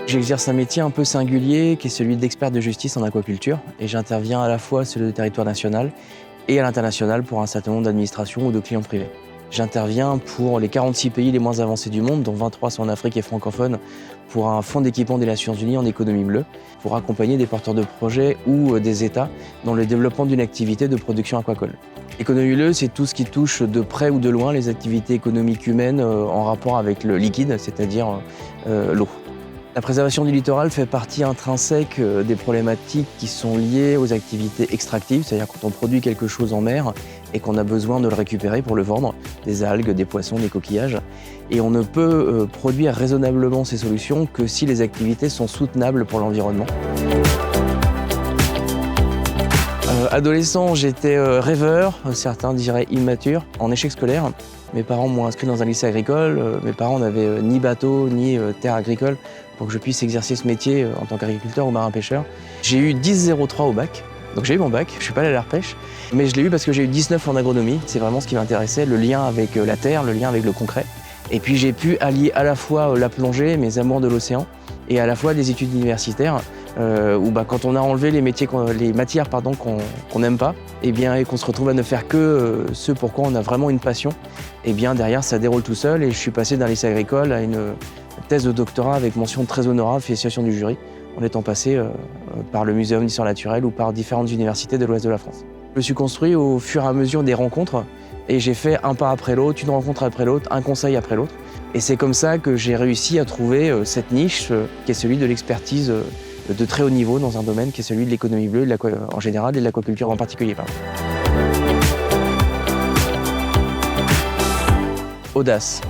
J'exerce un métier un peu singulier qui est celui d'expert de justice en aquaculture et j'interviens à la fois sur le territoire national et à l'international pour un certain nombre d'administrations ou de clients privés. J'interviens pour les 46 pays les moins avancés du monde, dont 23 sont en Afrique et francophones, pour un fonds d'équipement des Nations Unies en économie bleue, pour accompagner des porteurs de projets ou des États dans le développement d'une activité de production aquacole. Économie bleue, c'est tout ce qui touche de près ou de loin les activités économiques humaines en rapport avec le liquide, c'est-à-dire l'eau. La préservation du littoral fait partie intrinsèque des problématiques qui sont liées aux activités extractives, c'est-à-dire quand on produit quelque chose en mer et qu'on a besoin de le récupérer pour le vendre, des algues, des poissons, des coquillages. Et on ne peut produire raisonnablement ces solutions que si les activités sont soutenables pour l'environnement. Adolescent, j'étais rêveur, certains diraient immature, en échec scolaire. Mes parents m'ont inscrit dans un lycée agricole. Mes parents n'avaient ni bateau, ni terre agricole pour que je puisse exercer ce métier en tant qu'agriculteur ou marin-pêcheur. J'ai eu 10,03 au bac, donc j'ai eu mon bac. Je suis pas allé à la repêche, mais je l'ai eu parce que j'ai eu 19 en agronomie. C'est vraiment ce qui m'intéressait, le lien avec la terre, le lien avec le concret. Et puis j'ai pu allier à la fois la plongée, mes amours de l'océan, et à la fois des études universitaires où quand on a enlevé les matières qu'on n'aime pas, et qu'on se retrouve à ne faire que ce pour quoi on a vraiment une passion, et bien derrière ça déroule tout seul et je suis passé d'un lycée agricole à une thèse de doctorat avec mention très honorable, félicitations du jury, en étant passé par le Muséum d'histoire naturelle ou par différentes universités de l'ouest de la France. Je me suis construit au fur et à mesure des rencontres et j'ai fait un pas après l'autre, une rencontre après l'autre, un conseil après l'autre. Et c'est comme ça que j'ai réussi à trouver cette niche qui est celui de l'expertise de très haut niveau dans un domaine qui est celui de l'économie bleue en général et de l'aquaculture en particulier. Audace.